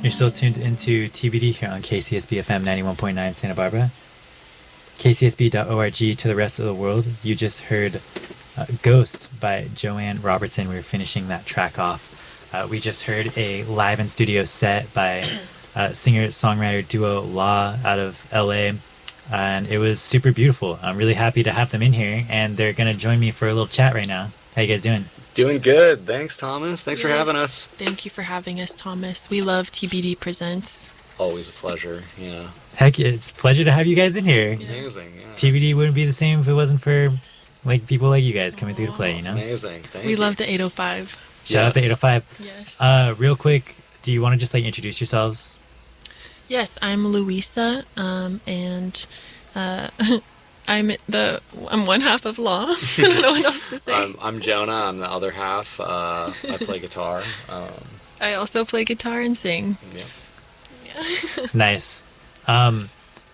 You're still tuned into TBD here on KCSB FM 91.9 Santa Barbara. KCSB.org to the rest of the world. You just heard Ghost by Joanne Robertson. We were finishing that track off. We just heard a live in studio set by singer-songwriter duo Law out of LA. And it was super beautiful. I'm really happy to have them in here, and they're going to join me for a little chat right now. How you guys doing? Doing good. Thanks, Thomas. Thanks for Yes. having us. Thank you for having us, Thomas. We love TBD Presents. Always a pleasure. Yeah. Heck, it's a pleasure to have you guys in here. Yeah. Amazing. Yeah. TBD wouldn't be the same if it wasn't for like people like you guys coming through to play, you It's know? amazing. Thank We you. love the 805. Shout out to Yes. 805. Yes. Real quick, do you want to just like introduce yourselves? Yes, I'm Louisa, and I'm one half of Law. I don't know what else to say. I'm Jonah. I'm the other half. I play guitar. I also play guitar and sing. Yeah. Yeah. Nice.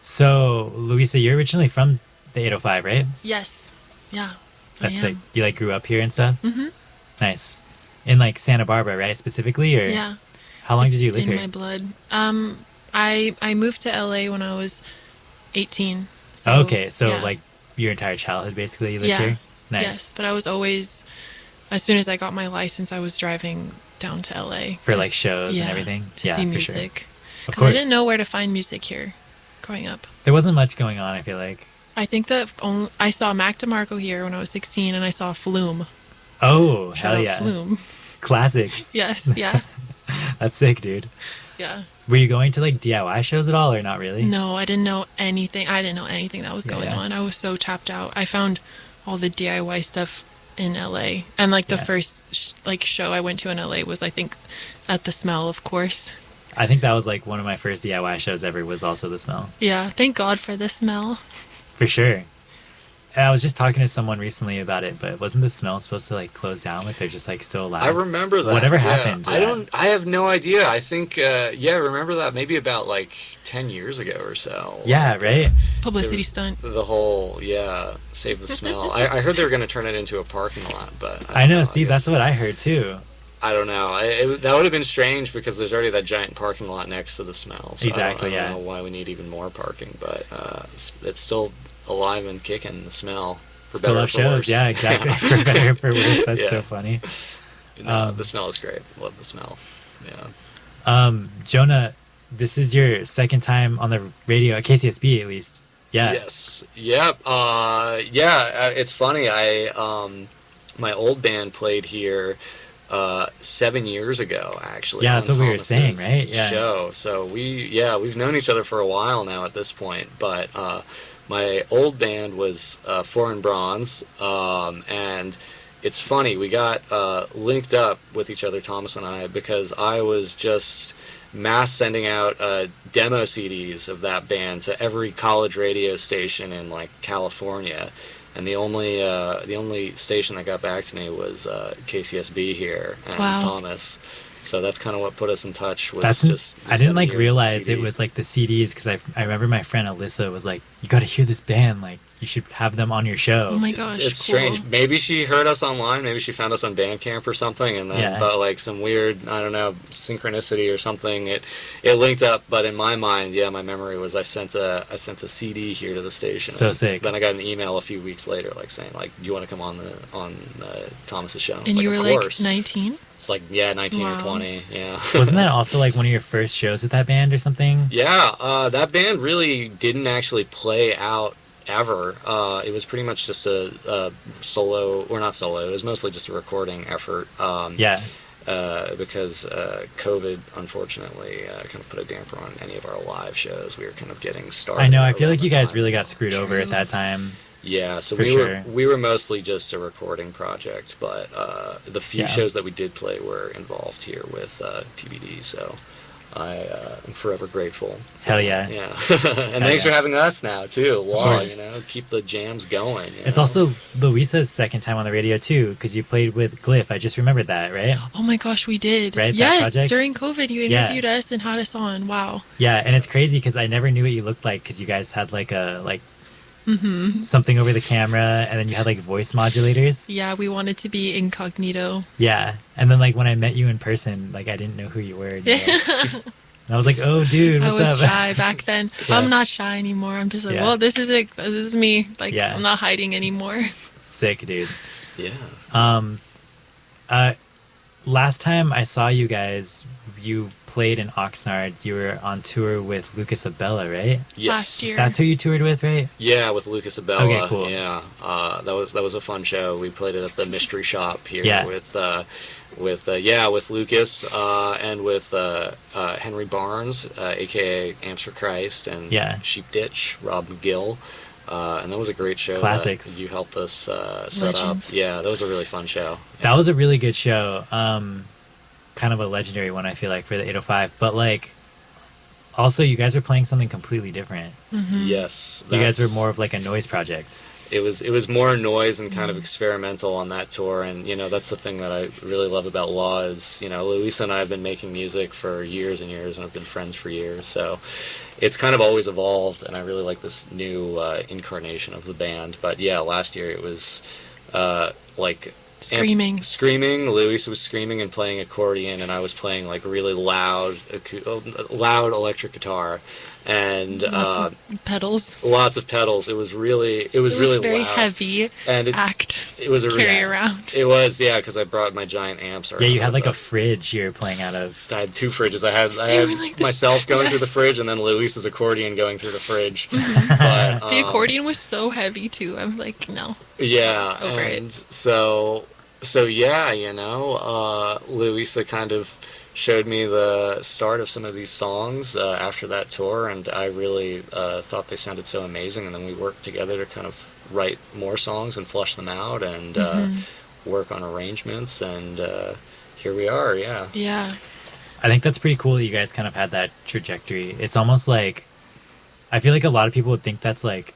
So Luisa, you're originally from the 805, right? Yes. Yeah. That's I like am. you like grew up here and stuff. Mhm. Nice. In like Santa Barbara, right? Specifically, or Yeah. how long It's did you live in here? my blood. I moved to LA when I was 18. So, Okay, so yeah. like your entire childhood basically you lived Yeah. here. Nice. Yes, but I was always, as soon as I got my license, I was driving down to LA For to like s- shows and yeah, everything. to Yeah, see for sure. music. Of Because I course. didn't know where to find music here, growing up. There wasn't much going on. I feel like. I think that I saw Mac DeMarco here when I was 16, and I saw Flume. Oh, Shout hell out yeah! Flume. Classics. Yes, yeah, That's sick, dude. yeah. Were you going to like DIY shows at all, or not really? No, I didn't know anything. I didn't know anything that was Yeah, going yeah. on. I was so tapped out. I found all the DIY stuff in LA, and like the Yeah. first show I went to in LA was, I think, at The Smell, of course. I think that was like one of my first DIY shows ever. Was also The Smell, Yeah, thank God for The Smell. for sure. And I was just talking to someone recently about it, but wasn't The Smell supposed to like close down? Like they're just like still alive. I remember that. Whatever yeah. happened to I that? don't. I have no idea. I think. Yeah, I remember that maybe about like 10 years ago or so. Yeah, Like, right. Publicity There was stunt. The whole save the smell. I heard they were going to turn it into a parking lot, but I don't know. See, guess- that's what I heard too. I don't know. That would have been strange because there's already that giant parking lot next to the smell. So Exactly, I yeah. don't know why we need even more parking, but it's still alive and kicking. The smell. For Still better or have for shows. worse. Yeah, exactly. For better or for worse. That's Yeah. so funny. No, the smell is great. Love the smell. Yeah. Jonah, this is your second time on the radio at KCSB, at least. Yeah. Yes. Yep. It's funny. My old band played here 7 years ago, actually. Yeah, on that's what we were saying, Thomas's right? Yeah. Show. So we've known each other for a while now at this point. But my old band was Foreign Bronze, and it's funny. We got linked up with each other, Thomas and I, because I was just mass sending out demo CDs of that band to every college radio station in like California, and the only station that got back to me was KCSB here and Wow. Thomas. So that's kind of what put us in touch. Was That's just I didn't like 7-year realize CD. it was like the CDs because I remember my friend Alyssa was like, you got to hear this band, like you should have them on your show. Oh my gosh, It's cool. strange. Maybe she heard us online. Maybe she found us on Bandcamp or something, and then Yeah. but like some weird, I don't know, synchronicity or something. It linked up. But in my mind, yeah, my memory was I sent a CD here to the station. So and sick. Then I got an email a few weeks later, like saying like, do you want to come on the Thomas's show? And you were of like course. 19? It's like 19 or Wow. 20. Yeah. Wasn't that also like one of your first shows with that band or something? Yeah, that band really didn't actually play out ever. It was pretty much just a solo, or not solo, it was mostly just a recording effort. Yeah. Because COVID, unfortunately, kind of put a damper on any of our live shows. We were kind of getting started. I know. I feel around like the you guys time. really got screwed over at True. that time. Yeah, so For sure. we were mostly just a recording project, but the few Yeah. shows that we did play were involved here with TBD. So I'm forever grateful. Hell yeah. Yeah. And thanks for yeah. having us now too. Wow, course. keep the jams going. you It's know? also Louisa's second time on the radio too, because you played with Glyph. I just remembered that, right? Oh my gosh, we did. Right, that Yes, project? during COVID, you Yeah. interviewed us and had us on. Wow. Yeah, and it's crazy because I never knew what you looked like because you guys had like a something over the camera, and then you had like voice modulators. Yeah, we wanted to be incognito. Yeah, and then like when I met you in person, like I didn't know who you were. And you're like, And I was like, oh, dude, I what's was up? shy back then. Yeah. I'm not shy anymore. I'm just like, Yeah. well, this is it. This is me. Like, Yeah. I'm not hiding anymore. Sick, dude. Yeah. Last time I saw you guys, you played in Oxnard. You were on tour with Lucas Abella, right? Yes. Last year. That's who you toured with, right? Yeah, with Lucas Abella. Okay, cool. Yeah, that was a fun show. We played it at the Mystery Shop here Yeah. with Lucas and with Henry Barnes, aka Amps for Christ, and Yeah. Sheep Ditch, Rob McGill. And that was a great show. Classics. That you helped us set Legends. up. Yeah, that was a really fun show. That was a really good show. Kind of a legendary one, I feel like, for the 805. But like, also, you guys were playing something completely different. Yes, You guys were that's- more of like a noise project. It was more noise and kind of experimental on that tour, and that's the thing that I really love about Law is Luisa and I have been making music for years and years and have been friends for years, so it's kind of always evolved, and I really like this new incarnation of the band. But yeah, last year it was like Screaming. screaming. Luisa was screaming and playing accordion, and I was playing like really loud electric guitar, and Lots of pedals. lots of pedals. It was really It was really very loud. heavy And act it was a to carry yeah. around. It was, yeah, because I brought my giant amps around. Yeah, you had like a with us. fridge you were playing out of. I had two fridges. I had were like this- myself going through the yes. fridge, and then Luis's accordion going through the fridge. But, The accordion was so heavy too. I'm like, no. Yeah, Over it. and so yeah, Luisa kind of showed me the start of some of these songs after that tour, and I really thought they sounded so amazing. And then we worked together to kind of write more songs and flush them out and work on arrangements, and here we are. Yeah. Yeah. I think that's pretty cool that you guys kind of had that trajectory. It's almost like, I feel like a lot of people would think that's like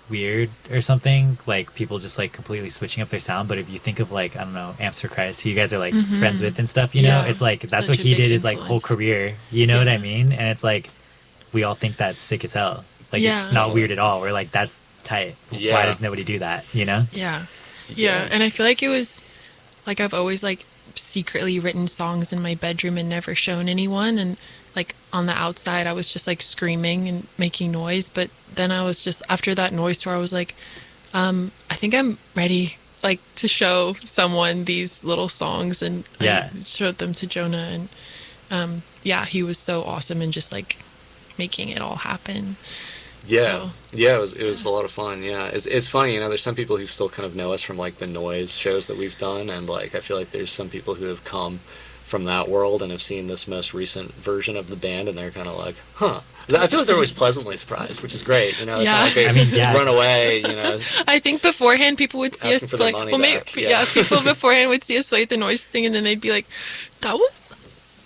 weird or something, like people just like completely switching up their sound. But if you think of like, I don't know, Amps for Christ, who you guys are like friends with and stuff, Yeah. it's like that's Such what a he big did his like whole influence. career. You know what I Yeah. mean? And it's like we all think that's sick as hell. Like Yeah. it's not weird at all. We're like, that's tight. Why Yeah. does nobody do that? You know? Yeah. Yeah. Yeah. And I feel like it was like I've always like secretly written songs in my bedroom and never shown anyone, and like on the outside I was just like screaming and making noise, but then I was just after that noise tour I was like I think I'm ready like to show someone these little songs, and Yeah. I showed them to Jonah, and yeah, he was so awesome and just like making it all happen. Yeah, So- yeah, it was a lot of fun. Yeah, it's funny, there's some people who still kind of know us from like the noise shows that we've done, and like I feel like there's some people who have come from that world and have seen this most recent version of the band, and they're kind of like, huh. I feel like they're always pleasantly surprised, which is great. It's Yeah. not like they I mean, yeah, run it's- away. I think beforehand people would see Asking us for their like, money well, back, maybe, yeah. people beforehand would see us play the noise thing, and then they'd be like, "That was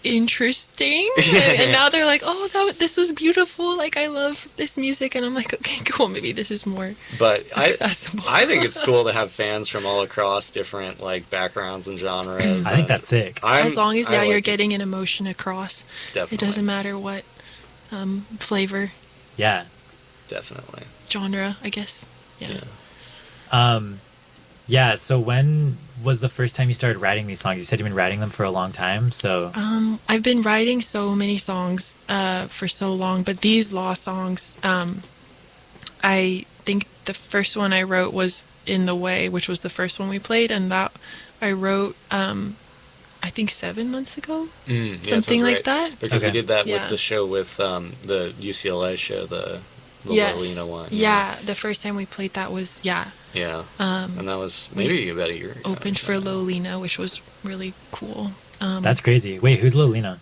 interesting," and now they're like, "Oh, this was beautiful. Like, I love this music," and I'm like, "Okay, cool. Maybe this is more But accessible." I think it's cool to have fans from all across different like backgrounds and genres. I think and that's sick. I'm- as long as I you're like getting an emotion across, Definitely. it doesn't matter what flavor, Yeah. Definitely. genre, I guess. Yeah. Yeah, so when was the first time you started writing these songs? You said you've been writing them for a long time, so I've been writing so many songs for so long, but these Law songs, I think the first one I wrote was In the Way, which was the first one we played, and that I wrote, I think 7 months ago, Yeah, something sounds like right. that. Because we Okay. did that Yeah. with the show with the UCLA show, the Yes. Lolina one. Yeah, the first time we played that was, Yeah. And that was maybe about a year ago. opened or for something. Lolina, which was really cool. that's crazy. Wait, who's Lolina?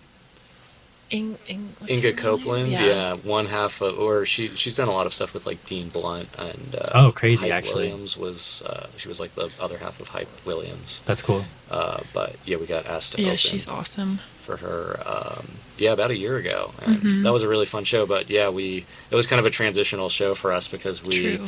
What's Inga her name? Copeland, yeah, one half of, or she's done a lot of stuff with like Dean Blunt and Oh, crazy, Hype actually. Williams was she was like the other half of Hype Williams. That's cool. But yeah, we got asked to Yeah, open she's awesome. for her. About a year ago, and that was a really fun show. But yeah, it was kind of a transitional show for us because True.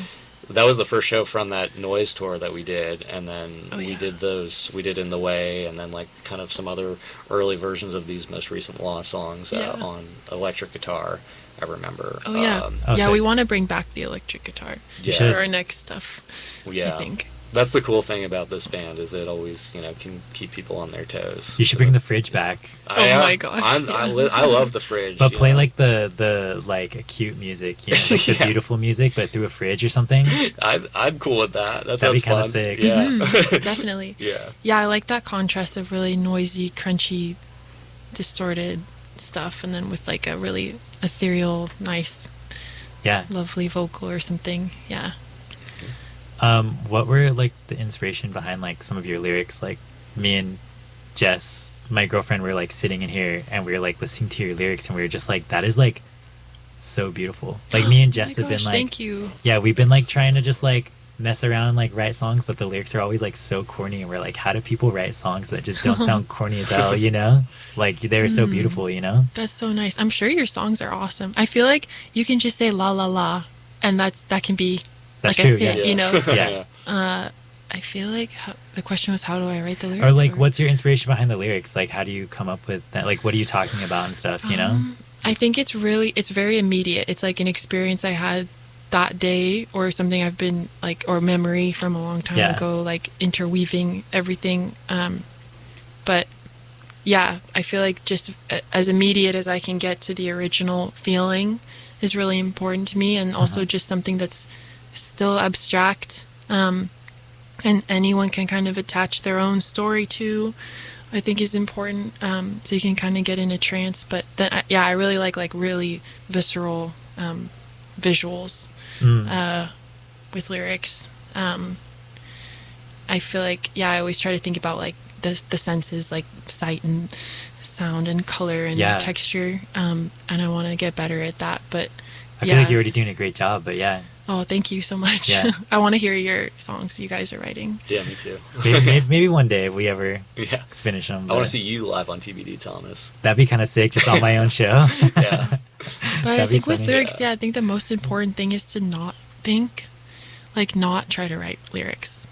that was the first show from that noise tour that we did, and then Oh, we yeah. did In the Way, and then like kind of some other early versions of these most recent Law songs Yeah. on electric guitar. I remember. Oh yeah, Oh, yeah. sick. We want to bring back the electric guitar You for should. our next stuff. Yeah, I think. That's the cool thing about this band is it always, can keep people on their toes. You should bring the fridge back. Oh my gosh, I love the fridge. But play like the like cute music, like the beautiful music, but through a fridge or something. I'm cool with that. That'd be kind of sick. Yeah, definitely. Yeah. Yeah, I like that contrast of really noisy, crunchy, distorted stuff, and then with like a really ethereal, nice, lovely vocal or something. Yeah. What were like the inspiration behind like some of your lyrics? Like me and Jess, my girlfriend, were like sitting in here and we were like listening to your lyrics and we were just like, that is like so beautiful. Like me and Jess have been like, thank you. Yeah, we've been like trying to just like mess around and like write songs, but the lyrics are always like so corny and we're like, how do people write songs that just don't sound corny as hell, Like they're so beautiful, That's so nice. I'm sure your songs are awesome. I feel like you can just say la la la and that can be that's like true, a hit, yeah. I feel like the question was, how do I write the lyrics? Or like, what's your inspiration behind the lyrics? Like, how do you come up with that? Like, what are you talking about and stuff, I think it's very immediate. It's like an experience I had that day or something I've been like, or memory from a long time ago, like interweaving everything. But yeah, I feel like just as immediate as I can get to the original feeling is really important to me. And also just something that's still abstract, and anyone can kind of attach their own story to, I think is important, so you can kind of get in a trance. But then I really like really visceral visuals with lyrics. I feel like I always try to think about like the senses, like sight and sound and color and texture, and I want to get better at that. But I feel like you're already doing a great job, but Oh, thank you so much. Yeah. I want to hear your songs you guys are writing. Yeah, me too. maybe one day if we ever finish them. I want to see you live on TBD telling us. That'd be kind of sick, just on my own show. Yeah. But I think with lyrics, I think the most important thing is to not think, like not try to write lyrics.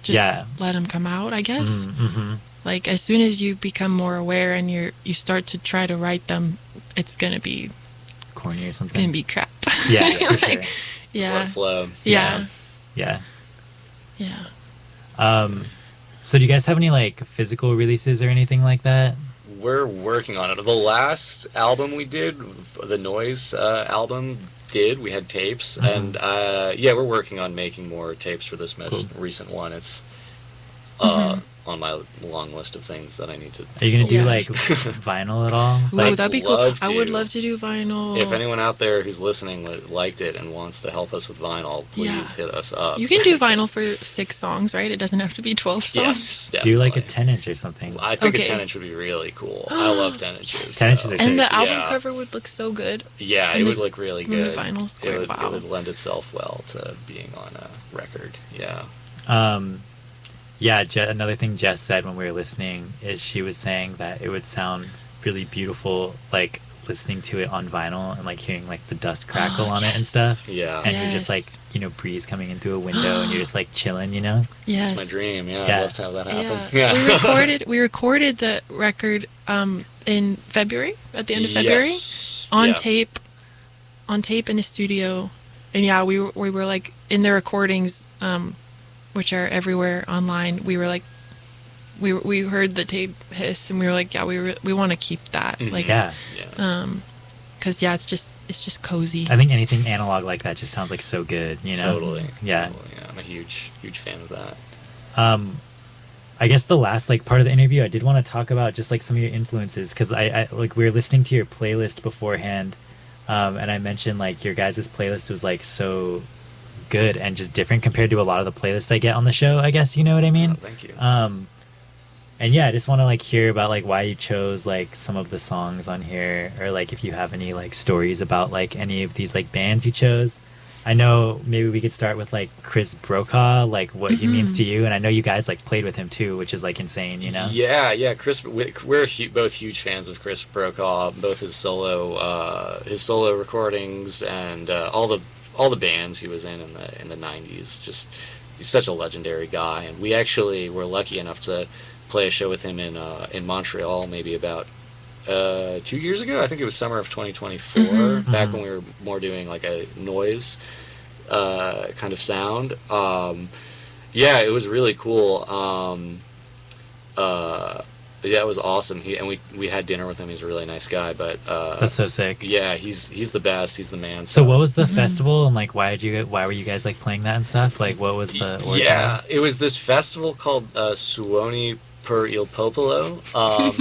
Just let them come out, I guess. Mm-hmm. Like as soon as you become more aware and you start to try to write them, it's gonna be corny or something. Gonna be crap. Yeah, for sure. Yeah. Let it flow. Yeah. So do you guys have any like physical releases or anything like that? We're working on it. The last album we did, the Noise album, we had tapes, and we're working on making more tapes for this most recent one. It's on my long list of things that I need to. Are you gonna do like vinyl at all? Ooh, that'd be cool. I would love to do vinyl. If anyone out there who's listening liked it and wants to help us with vinyl, please hit us up. You can do vinyl for 6 songs, right? It doesn't have to be 12 songs. Yes, definitely. Do like a 10-inch or something. I think a 10-inch would be really cool. I love 10-inches. 10-inches are sick. And the album cover would look so good. Yeah, it would look really good. The vinyl square, it would lend itself well to being on a record. Yeah. Another thing Jess said when we were listening is she was saying that it would sound really beautiful, like listening to it on vinyl and like hearing like the dust crackle on it and stuff. Yeah. And you're just like, breeze coming in through a window and you're just like chilling, Yes. It's my dream. Yeah, I'd love to have that happen. Yeah. We recorded the record in February, at the end of February, on tape in the studio. And we were like in the recordings, which are everywhere online. We were like, we heard the tape hiss, and we were like, we want to keep that, because it's just cozy. I think anything analog like that just sounds like so good, Totally. Yeah. Totally, yeah. I'm a huge fan of that. I guess the last like part of the interview, I did want to talk about just like some of your influences, because I like we were listening to your playlist beforehand, and I mentioned like your guys' playlist was like so good and just different compared to a lot of the playlists I get on the show, I guess, you know what I mean? Oh, thank you. And I just want to like hear about like why you chose like some of the songs on here, or like if you have any like stories about like any of these like bands you chose. I know maybe we could start with like Chris Brokaw, like what he means to you, and I know you guys like played with him too, which is like insane, Yeah, Chris. We're both huge fans of Chris Brokaw, both his solo recordings and all the bands he was in the 90s. Just he's such a legendary guy, and we actually were lucky enough to play a show with him in Montreal maybe about 2 years ago. I think it was summer of 2024, back when we were more doing like a noise kind of sound. Yeah, it was really cool. Yeah, it was awesome. We had dinner with him. He's a really nice guy, but That's so sick. yeah, he's the best. He's the man. So what was the festival and like why were you guys like playing that and stuff? Like what was the origin? Yeah, it was this festival called Suoni per il Popolo, and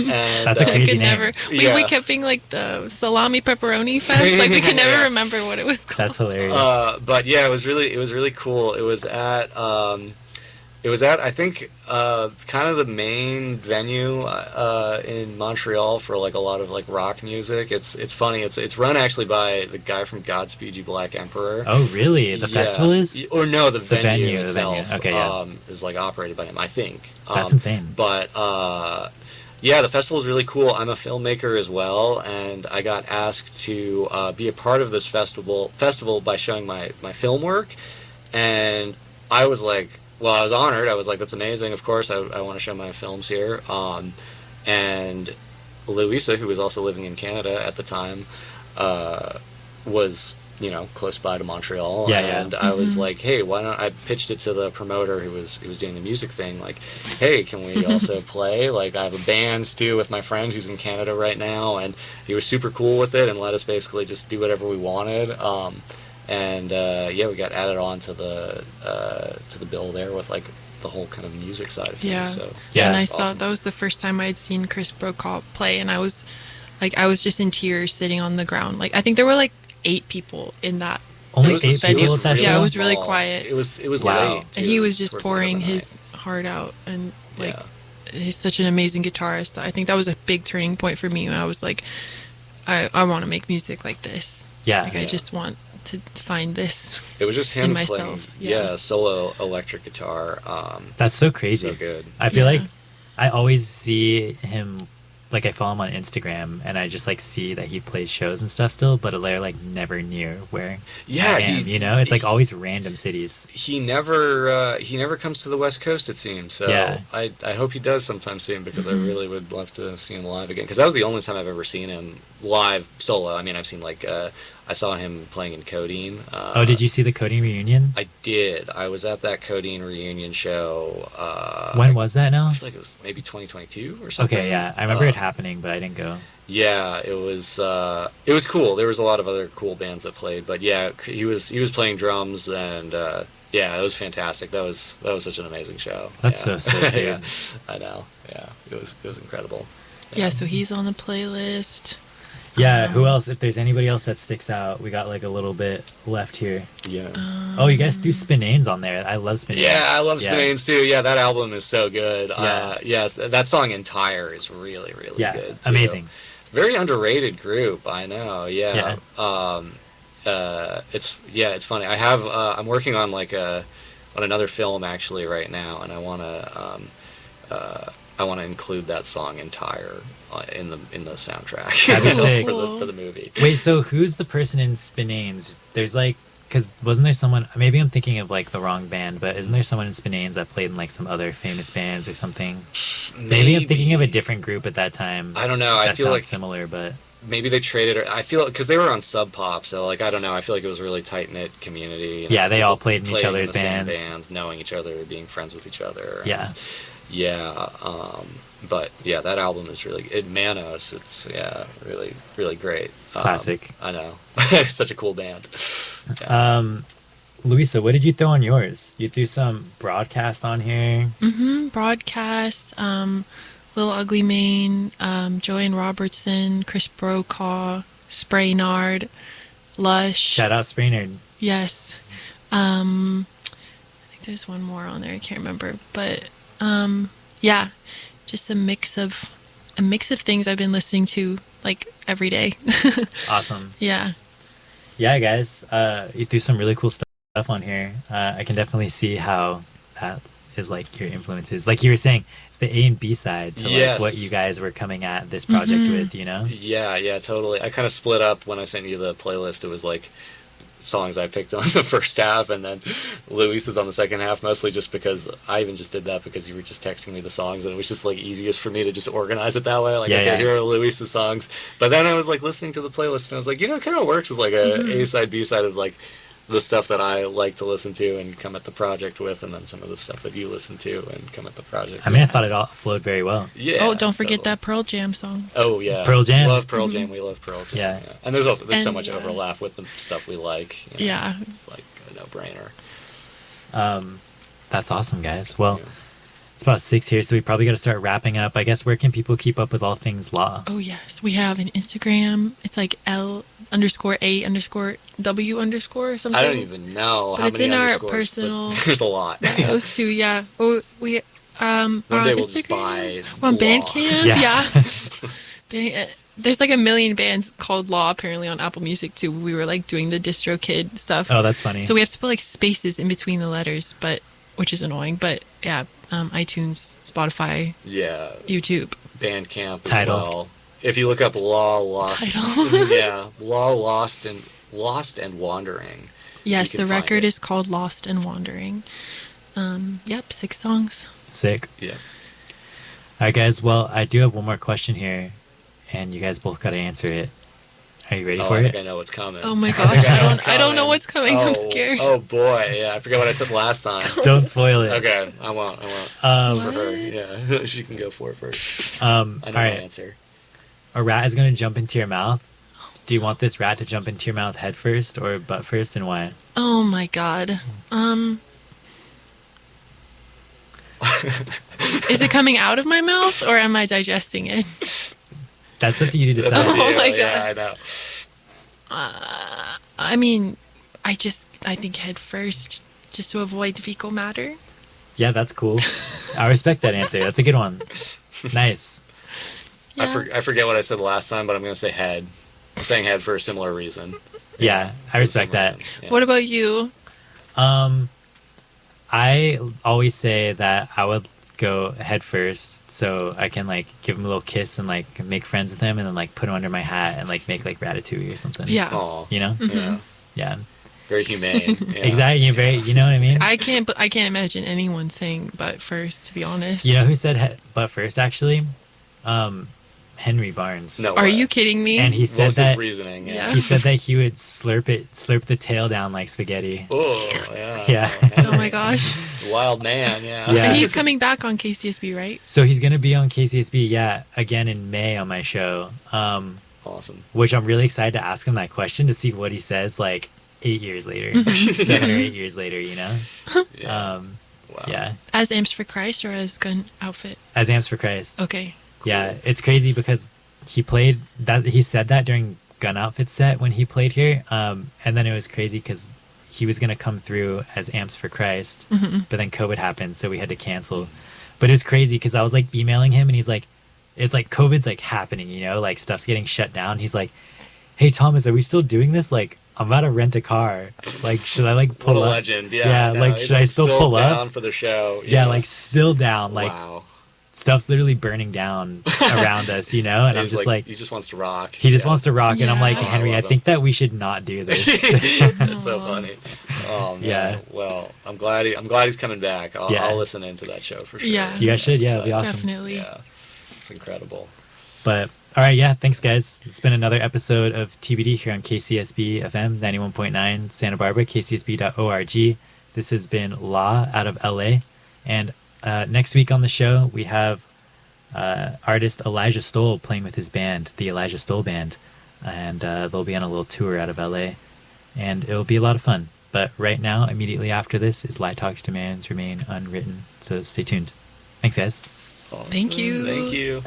That's a I crazy could name. never. Yeah. We kept being like the salami pepperoni fest. Like we could never Yeah. remember what it was called. That's hilarious. But yeah, it was really cool. It was at I think kind of the main venue in Montreal for like a lot of like rock music. It's funny. It's run actually by the guy from Godspeed You Black Emperor. Oh really? The Yeah. festival is? Or no, the venue, venue the venue. itself Okay, yeah. is like operated by him, I think. That's insane. But yeah, the festival is really cool. I'm a filmmaker as well, and I got asked to be a part of this festival by showing my film work, and I was like, well, I was honored. I was like, that's amazing. Of course, I want to show my films here. And Louisa, who was also living in Canada at the time, was close by to Montreal. Yeah, yeah. And I was like, hey, why don't I pitched it to the promoter who was doing the music thing, like, hey, can we also play? Like, I have a band too with my friend who's in Canada right now, and he was super cool with it and let us basically just do whatever we wanted. And yeah, we got added on to the bill there with like the whole kind of music side of things. Yeah. So Yeah, And I it's saw awesome. that was the first time I'd seen Chris Brokaw play, and I was just in tears sitting on the ground. Like I think there were like 8 people in that. Only It was 8 venue. people at that Yeah, show? it was really small. quiet. It was Wow. late, And too. he was It was just towards the end pouring of the his heart out, and like Yeah. he's such an amazing guitarist. I think that was a big turning point for me when I was like, I want to make music like this. Yeah. Like I just want to find this. It was just him in playing, myself, yeah. solo electric guitar. That's so crazy. So good. I feel Yeah. like I always see him, like I follow him on Instagram and I just like see that he plays shows and stuff still, but they're like never near where Yeah, I am, it's like always random cities. He never comes to the West Coast, it seems. So Yeah. I hope he does sometime soon, because Mm-hmm. I really would love to see him live again. Because that was the only time I've ever seen him live solo. I mean, I've seen like I saw him playing in Codeine. Oh, did you see the Coding reunion? I did. I was at that Codeine reunion show. When was that now? I feel like it was maybe 2022 or something. Okay, yeah. I remember it happening, but I didn't go. Yeah, it was cool. There was a lot of other cool bands that played, but yeah, he was playing drums, and yeah, it was fantastic. That was such an amazing show. That's Yeah. so sick, dude. Yeah, I know. Yeah, it was incredible. Yeah, so he's on the playlist. Yeah, who else? If there's anybody else that sticks out, we got like a little bit left here. Yeah. Oh, you guys do Spinanes on there. I love Spinanes. Yeah, I love Spinanes too. Yeah, that album is so good. Yeah. Yes, that song Entire is really, really Yeah, good. Too. amazing. Very underrated group, I know. Yeah. It's funny. I have I'm working on like on another film actually right now, and I want to include that song Entire in the soundtrack That'd be sick. for the movie. Wait, so who's the person in Spinanes? There's like, because wasn't there someone, maybe I'm thinking of like the wrong band, but isn't there someone in Spinanes that played in like some other famous bands or something? Maybe I'm thinking of a different group at that time. I don't know. I That feel sounds like similar, but maybe they traded. I feel because they were on Sub Pop, so like I don't know. I feel like it was a really tight knit community. Yeah, they all people played in each playing other's the same bands. knowing each other, being friends with each other. Yeah. Yeah. But yeah, that album is really Manos. It's really really great. Classic. I know, such a cool band. Louisa, what did you throw on yours? You threw some broadcast on here. Broadcast, Little Ugly Mane, Joanne Robertson, Chris Brokaw, Spraynard, Lush. Shout out Sprainerd. Yes. I think there's one more on there. I can't remember, but yeah, just a mix of things I've been listening to like every day. Awesome. Yeah. Yeah, guys, you threw some really cool stuff on here. I can definitely see how that is like your influences. Like you were saying, it's the A and B side to Yes. like what you guys were coming at this project with, Yeah, totally. I kind of split up when I sent you the playlist. It was like songs I picked on the first half, and then Luis is on the second half, mostly just because I even just did that because you were just texting me the songs, and it was just like easiest for me to just organize it that way. Like, Yeah, okay, yeah. here are Luis's songs. But then I was like listening to the playlist, and I was like, it kind of works as like a A side, B side of like the stuff that I like to listen to and come at the project with, and then some of the stuff that you listen to and come at the project I mean, I with. thought it all flowed very well. Yeah. Oh, don't forget totally. that Pearl Jam song. Oh yeah, Pearl Jam. Love Pearl Jam. We love Pearl Jam. Yeah. And there's so And, much overlap with the stuff we like. You know, Yeah. It's like a no-brainer. That's awesome, guys. Well, Yeah. it's about 6 here, so we probably got to start wrapping up. I guess where can people keep up with all things law? Oh yes, we have an Instagram. It's like L_A_W_ or something. I don't even know But how it's many in our underscores, but personal- There's a lot. Those two, yeah. Oh, we One are day on we'll just Instagram. buy We're on Law. Bandcamp. Yeah. Yeah. There's like a million bands called Law apparently on Apple Music too. We were like doing the DistroKid stuff. Oh, that's funny. So we have to put like spaces in between the letters, which is annoying. But yeah, iTunes, Spotify, Yeah, YouTube. Bandcamp as Tidal. well. If you look up Law Lost, Tidal. yeah, Law Lost and Wandering. Yes, You the can find record it. is called Lost and Wandering. Yep, 6 songs. Sick. Yeah. All right, guys. Well, I do have one more question here, and you guys both got to answer it. Are you ready Oh, for I it? think I know what's coming. Oh my I gosh, think know what's I don't know coming. what's coming. I'm Oh, scared. Oh boy, yeah, I forgot what I said last time. Don't spoil it. Okay, I won't. It's Um, for her. What? Yeah, she can go for it first. all I know my right. answer. A rat is going to jump into your mouth. Do you want this rat to jump into your mouth head first or butt first, and why? Oh my god. Is it coming out of my mouth or am I digesting it? That's up to you to That's decide. up to Oh you. my Yeah, God. I know. I mean, I think head first just to avoid fecal matter. Yeah, that's cool. I respect that answer. That's a good one. Nice. Yeah. I forget what I said last time, but I'm going to say head. I'm saying head for a similar reason. Yeah, I for respect some that. reason. Yeah. What about you? I always say that I would go head first so I can like give him a little kiss and like make friends with him and then like put him under my hat and like make like ratatouille or something. Yeah. Aw. You know? Yeah. Yeah. Very humane. Yeah. Exactly. You're very, you know what I mean? I can't imagine anyone saying but first, to be honest. You know who said butt first actually? Henry Barnes. No Are way. you kidding me? And he What said was that his reasoning? Yeah. he said that he would slurp the tail down like spaghetti. Oh, yeah. Yeah. Oh my gosh. Wild man, yeah. Yeah. And he's coming back on KCSB, right? So he's gonna be on KCSB, yeah, again in May on my show. Awesome. Which I'm really excited to ask him that question to see what he says like 8 years later, 7 or 8 years later, you know? Yeah. Wow. Yeah, As Amps for Christ or as Gun Outfit? as Amps for Christ. Okay. Yeah, it's crazy because he played that. He said that during Gun Outfit set when he played here, and then it was crazy because he was gonna come through as Amps for Christ, but then COVID happened, so we had to cancel. But it was crazy because I was like emailing him, and he's like, "It's like COVID's like happening, you know, like stuff's getting shut down." He's like, "Hey Thomas, are we still doing this? Like, I'm about to rent a car. Like, should I like pull What a up?" legend. Yeah. Yeah, no, like he's, should I still pull down up? for the show? Yeah, like still down. Like wow. stuff's literally burning down around us, you know. And I'm He's just like he just wants to rock. he just wants to rock, and I'm like, Yeah. Henry, I I love think that we should not do this. That's so Aw. funny. Oh man. Yeah. Well, I'm glad he's coming back. Yeah. I'll listen into that show for sure. Yeah. You guys should, yeah, it'd be So, awesome. Definitely. Yeah. It's incredible. But all right, yeah, thanks guys. It's been another episode of TBD here on KCSB FM 91.9 Santa Barbara, kcsb.org. This has been Law out of LA, and next week on the show we have artist Elijah Stoll playing with his band, the Elijah Stoll Band, and they'll be on a little tour out of LA, and it'll be a lot of fun. But right now, immediately after this, is Lie Talks Demands Remain Unwritten. So stay tuned. Thanks, guys. Awesome. Thank you. Thank you.